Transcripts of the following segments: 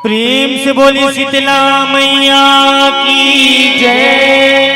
प्रेम से बोली शीतला मैया की जय।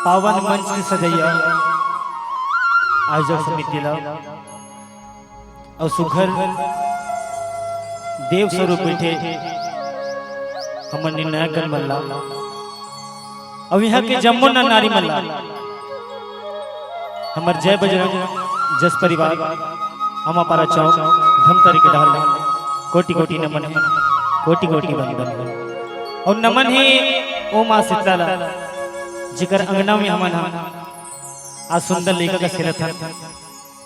पावन मंच की सजैया आयोजक समिति और सुखर देव स्वरूप बैठे हमर निर्णायक मल्ला और यहाँ के जम्मू नारी मल्ला हमर जय बजरंग जस परिवार हम अपारा चौक धमतरी के डाल कोटि कोटि नमन है, कोटि कोटि वंदन और नमन है ओ मां शीतला जिकर अंगना में हमन आज सुंदर लेखक का सिरत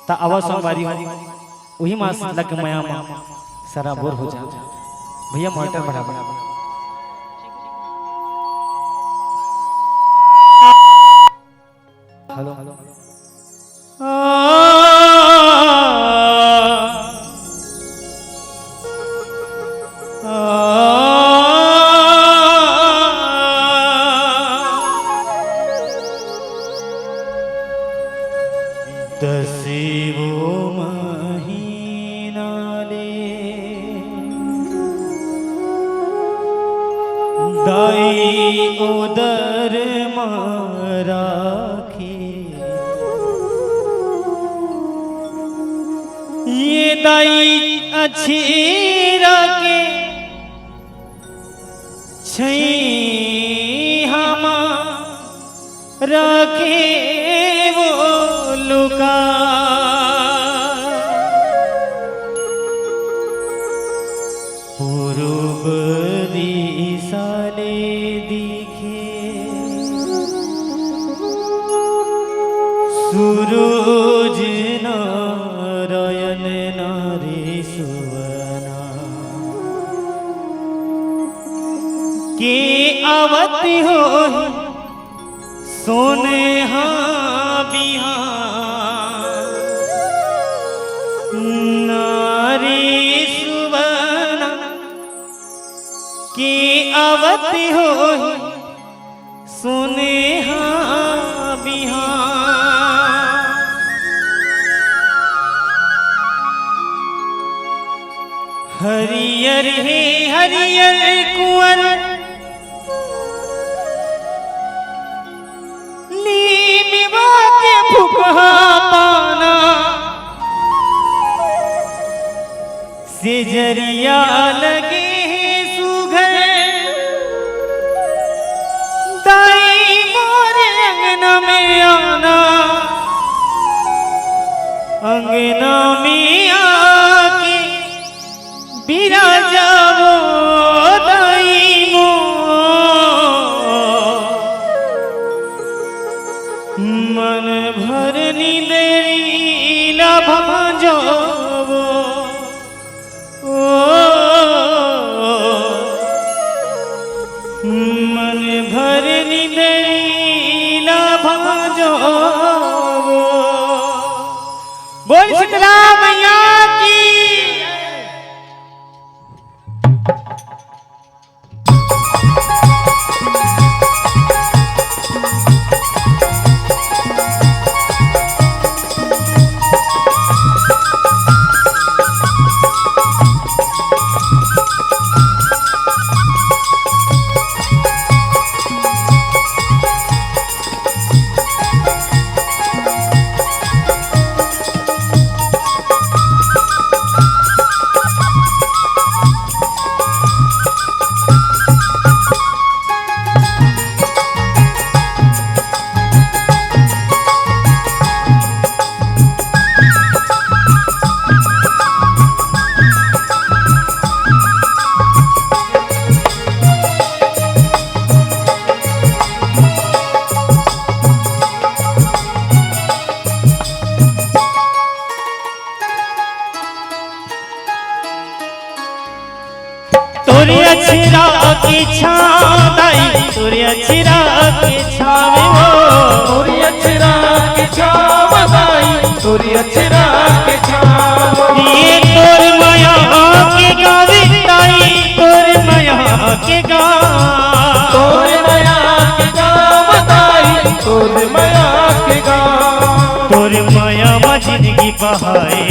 ता आवाज संवारी वही मां शीतला के माया में सराबोर हो जा भैया मॉनिटर बढ़ा बढ़ा हेलो हेलो दसिवो महीना दाई उदर मा राखी ये दाई अच्छी राखे हम राखे वो लुका पूर्व दिशाले दिखे सूरज नारायण नारी सुवना के आवती हो सोने बिहार नारी सुवना के आवती हो सोने बिहार हरियर हे हरियर कुंवर नीमिवा के फुकहा पाना से जरिया लगे सुघर दाई मोरे अंगना में आना अंगना में आके बिराजावो दाई मो मन भर निंदेला भांजावो मन भर निंदेला भांजावो बोल शीतला मैया की तोरे अछरा की छाई तोरे अछरा की छावे वो तोरी अछरा के छावदाई तोरी अछरा के छाव ये तोर माया के गावे ताई तोर माया के गा तोरे माया के गावदाई तोरे माया के गाव तोर माया में जिंदगी बहाए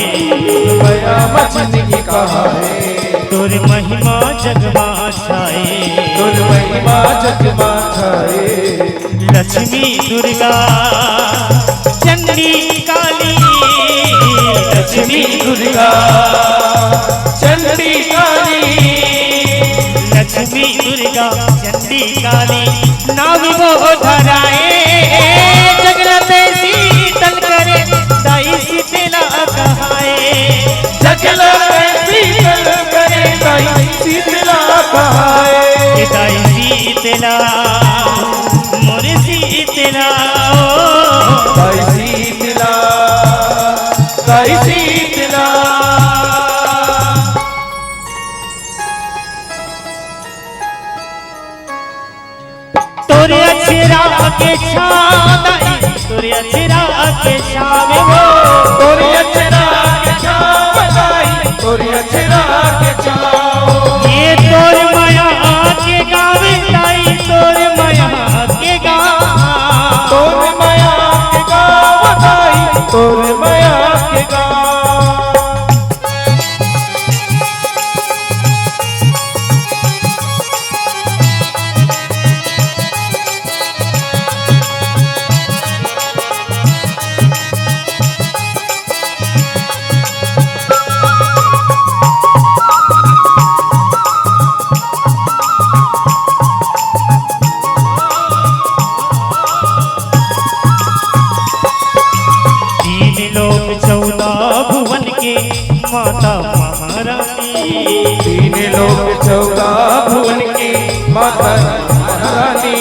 माया मछली की कहाए तोर महिमा जगमा छाए तोर महिमा जग माथाए लक्ष्मी दुर्गा चंडी काली लक्ष्मी दुर्गा चंडी काली लक्ष्मी दुर्गा चंडी काली नावी वो धराए जगन्नाथ शीतल करे दाई शीतला कहाए जगला शीतल करे दाई शीतला कहाए दाई शीतला मोर शीतला दाई शीतला दाई शीतला तोरे अछरा के छाई तोरे अछरा के छावे वो तोरी अछरा के छावदाई तोरी अछरा के छाव ये तोर माया के गावे ताई तोर माया के गा तोरे माया के गावदाई तोरे माया के गाव माता महारानी। तीन लोक चौका भुवन की माता महारानी।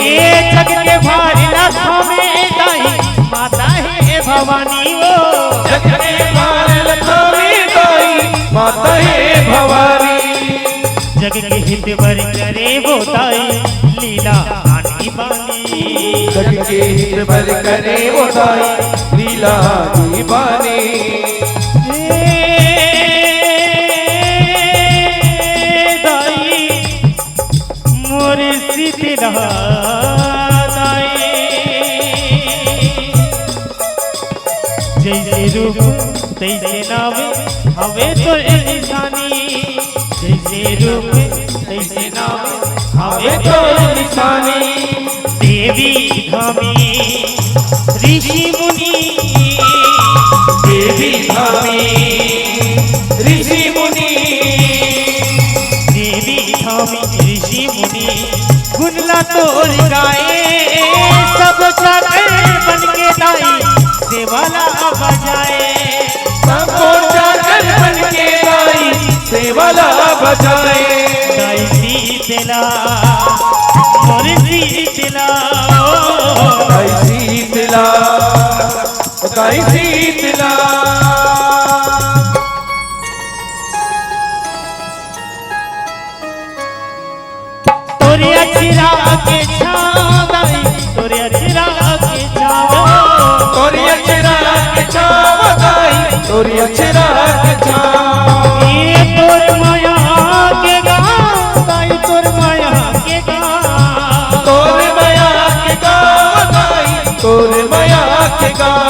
ये जग के भार लाखों में दाई माता है भवानी। वो जग के भार लाखों में दाई माता है भवानी। जग के हित बर करे वो दाई लीला आनी बानी। जग के हित बर करे वो दाई लीला आनी बानी। दाई मोर शीतला दाई जैसे रूप तैसे नाम हवे तो निशानी। जैसे रूप तैसे नाम हवे तो निशानी। देवी धामी ऋषि मुनि। देवी धामी ऋषि मुनि। देवी धामी ऋषि मुनि गुनला तोर गाए। सब चाकर बन के दाई सेवाला बजाए। सब चाकर बन के दाई सेवाला बजाए। दाई शीतला मोर शीतला। दाई शीतला दाई शीतला। तोरे अचरा के छाव दाई तोरे अचरा के छाव। तोरी अचरा के छाव दाई तोरी अचरा के छाव। ये तोर माया के गाँव दाई तोर माया के गाँव। तोर माया के गाँव दाई तोर माया के गाँव।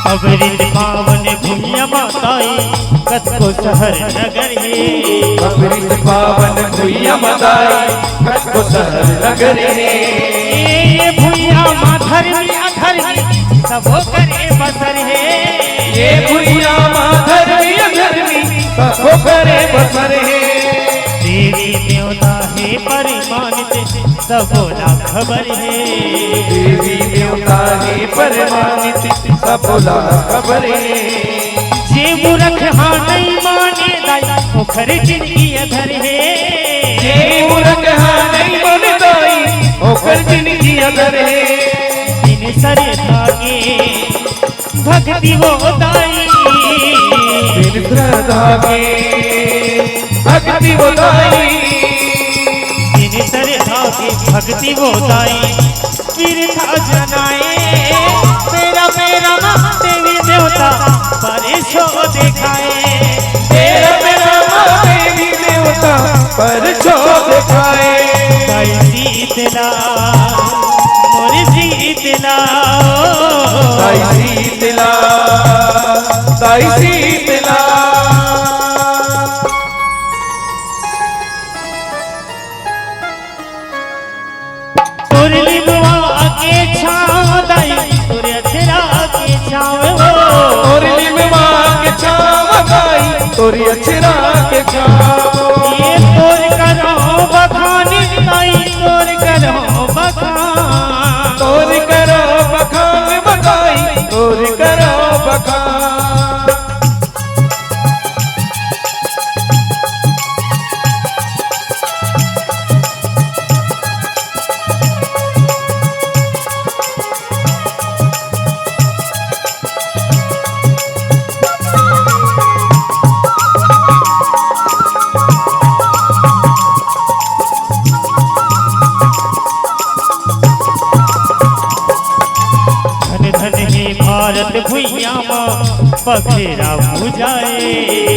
अवरित पावन भूमिया माताई कतको शहर नगर है। अमृत पावन भुइया मदाई कतको शहर नगर है। ये भूमिया माँ धर्मी अधर्मी सबो करे बसर है। ये भुइया माँ धर्मी अधर्मी सबको करे बसर है। देवी देवता है परिमानित सबोला खबर है। देवी देवता है परमानित सबोला खबर है। जे मूर्ख हाँ नहीं माने दाई ओखर जिंदगी अधर है। जे मूर्ख हाँ नहीं मन दाई ओकर जिंदगी अधर है। दिन सरे धागे भक्ति वो दाई। दिल श्रद्धा के भक्ति वो दाई। दिन सरे धागे भक्ति वो दाई। तीर्थ जनाए मेरा मेरा माँ देवी देवता परिशो दिखाए। तेरा मेरा माँ देवी देवता पर छो दिखाए। दाई शीतला मोर शीतला। दाई शीतला दाई शीतला। तोरे लिबवा के छाव दाई तोरे अचरा के छाव। तोरी माँ के छाव दाई तोरी अचरा के छाव। ये तोर करो बखानी दाई तोर करो बखान। तोरी करो बखान बताई तोरी करो बखान। भारत भुइया माँ पखेरा बुझाए।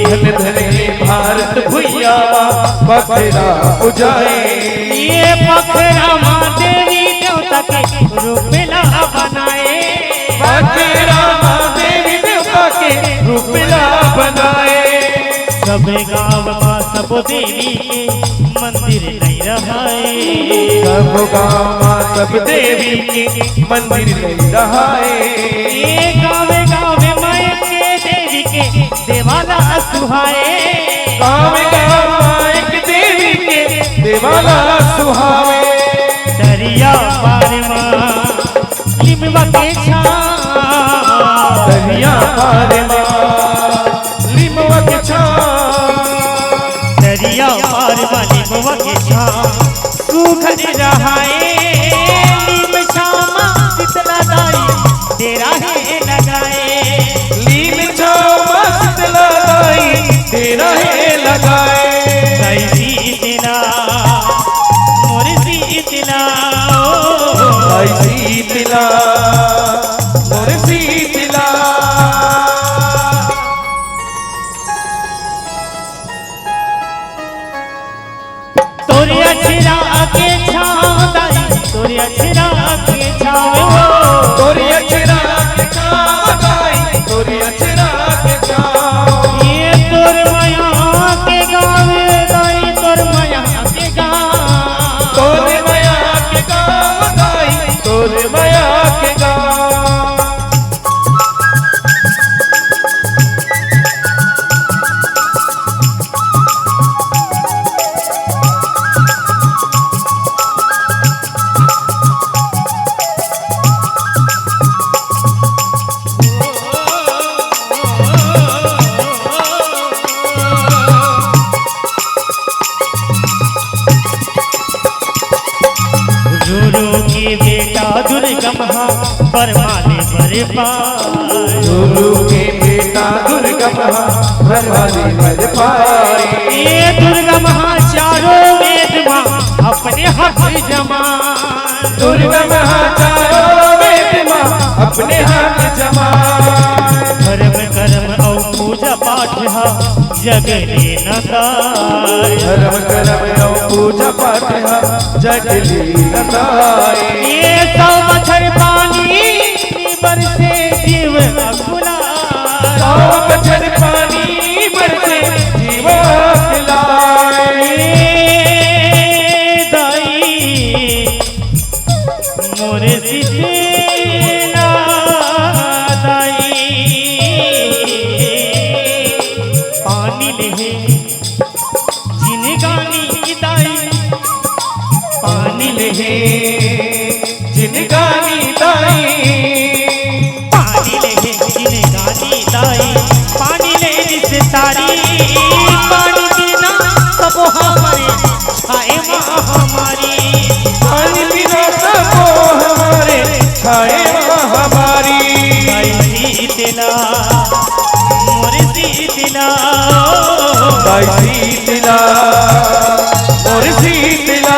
धन धन हे भारत भुइया पखेरा बुझाए। ये पखेरा माँ देवी देवता के रूपला बनाए। पखेरा माँ देवी देवता के रूपला बनाए। सब गाँव में सब देवी के मंदिर नहीं रहाए। सब गाँव सब देवी के मंदिर नहीं रहाए। ये गावे गावे माए के देवी के देवाला सुहाए। गाँव गाँव एक देवी के देवाला सुहावे। दरिया पार माँ लिमवा के छा। दरिया पार माँ लिमवा के छा। दरिया पार माँ लिमवा के छा सुखद रहाए। लिम छामा शीतला दाई तेरा है लगाए। लीम छामा शीतला दाई तेरा है लगाए। दाई शीतला मोर शीतला दाई शीतला मोर शीतला। तोरे अछरा के छाव दाई तोरे अछरा के छाव। तोरी अचरा के छाव दाई तोरी अचरा के छाव। ये तोर माया के गावे दाई तोर माया के गाँव। तोरे माया के गाँव दाई तोरे माया के गाँव। जोरो के बेटा दुर्गम परमाने बरे पाए। गुरु के बेटा दुर्गम भरवाली भर पाए। ये दुर्गम चारों वेद माँ अपने हाथ जमा। दुर्गम चारों वेद माँ अपने हाथ जमा। धर्म कर्म और पूजा पाठ जगले न गाए। धर्म कर्म और पूजा पाठ जगली नदाए। ये सौ बछर पानी बरसे जीव अकुला। सौ बछर पानी बरसे जीव खिलाए। दाई मोरे शीतला दाई पानी ले जिनगानी दाई। पानी ले जिनगानी दाई। पानी ले जिनगानी दाई पानी ले रिश्तेदारी। पानी बिना सब हमारे छाए माँ हमारी। पानी बिना सबो हमारे छाए हमारी। दाई शीतला मोर शीतला दाई शीतला मोर शीतला।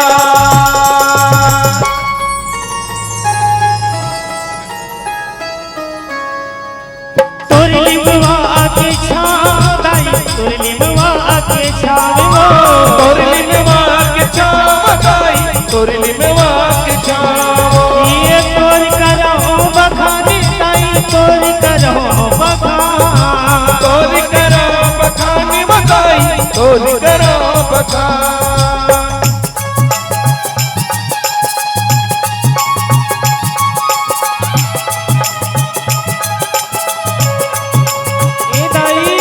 तोर लिमवा के छाव दाई तोर लिमवा के छाव। तोर लिमवा के छाव दाई तोर लिमवा के छाव। ये तोर करो बखाने दाई तोर करो बखान। तोर करो बखान बताई तोर करो बखान। ए दाई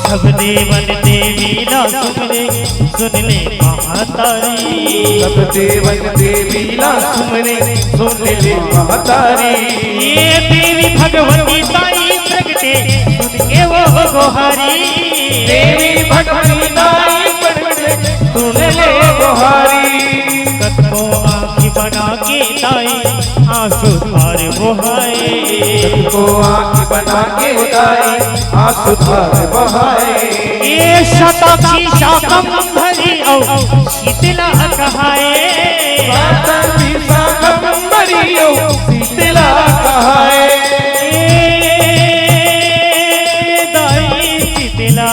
सब देवन देवी ला सुमरे सुन ले महतारी। सब देवन देवी ला सुमरे सुन ले महतारी। ये देवी भगवती ताई प्रगटे सुन के वो गोहारी। देवी भगवती दाई प्रगटे सुन ले गोहारी। कतको आँखी बना के ताई आंसू तार बहाए। को आँख बना के उतारी आंसू धार बहाए। ये शताक्षी शाकंभरी औ शीतला कहाए। शाकंभरी औ शीतला कहाए। दाई शीतला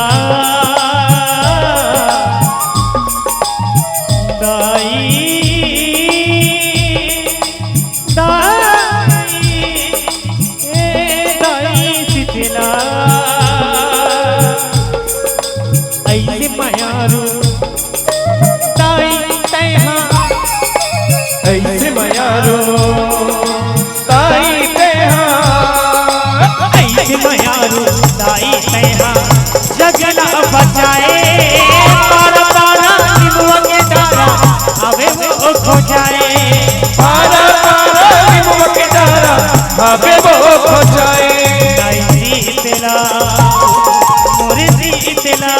मोरे शीतला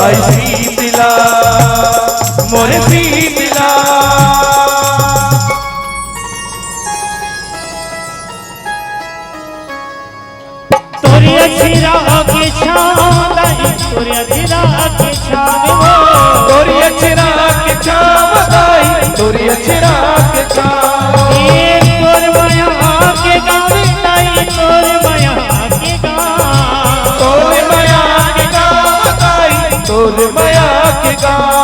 आई शीतला मोरे शीतला तोरी अच्छी राह के छाँव दाई तोरी अच्छी राह के छाँव तोरी अच्छी राह के छाँव दाई तोरी अच्छी राह के छाँव तोर माया के गाँव दाई तोर माया के गाँव तोर माया के गाँव दाई तोर माया के गाँव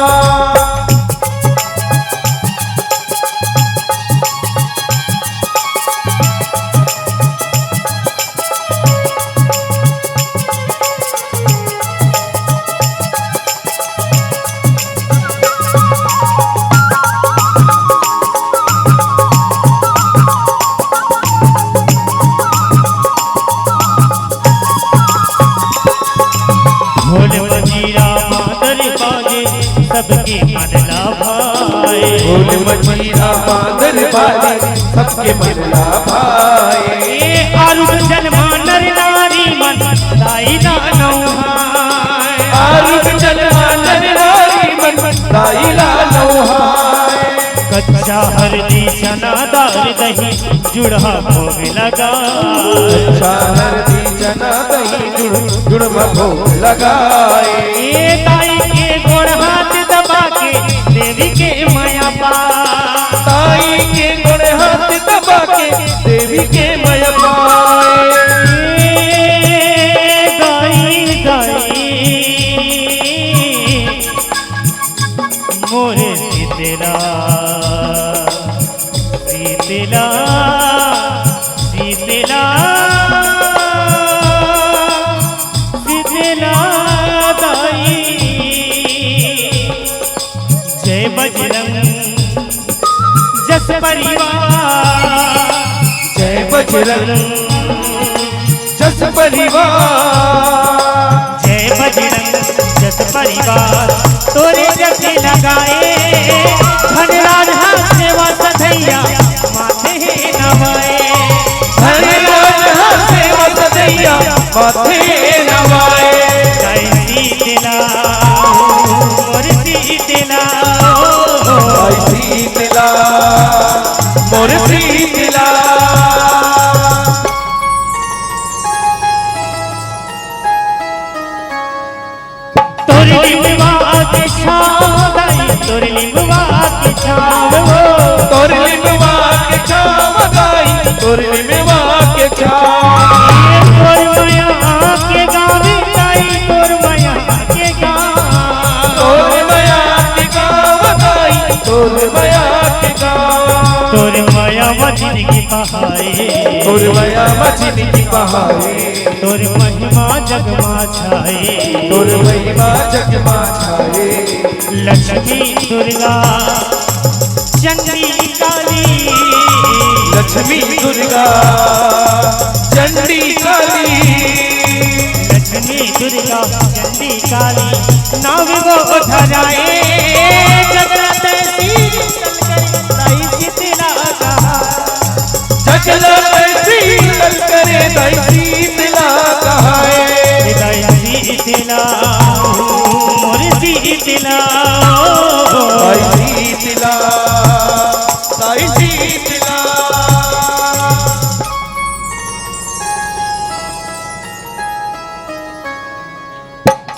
सबके मनला भाई ढोल मजीरा मादर बाजे सबके मनला भाई आरुष जन्मा नर नारी मन दाई दानौ हाय आरुष जन्मा नर नारी मन दाई लानौ हाय कच्चा हरदी चना दाल दही जुड़ा भोग लगा कच्चा हरदी चना दही जुड़वा भोग लगाए ताई के गोड़ हाथ दबा के देवी के माया पा ताई के गोड़ हाथ दबा के देवी के माया पाए गाई गाई मोरे शीतला शीतला शीतला शीतला दाई जय बजरंग जस परिवार जय बजरंग जस परिवार जय बजरंग जस परिवार तोरे जग लगाए धनराज हाथ सेवा सधैया माथे नवाए धनराज हाथ सेवा सधैया माथे नवाए जय शीतला मोर शीतला आई शीतला मोर शीतला तोरे लिंबवा के छाँव दाई तोरे लिंबवा के छाँव तोर लिमवा के छाव दाई तोर लिमवा के छाव तोर माया के गाँव दाई तोर माया के गाँव तोर माया के गाँव दाई तोर माया के गाँव तोर माया मछली की पहाड़ी तोर माया मछली की पहाड़ी तोर महिमा जगमा छाए तोर महिमा जगमा छाए लक्ष्मी दुर्गा चंडी काली लक्ष्मी दुर्गा चंडी काली लक्ष्मी दुर्गा चंडी काली नाव वो धराए जगत शीतल करे दाई शीतला कहाए दाई शीतला मोर शीतला दाई शीतला दाई शीतला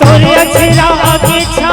तोरे अक्षरा के छा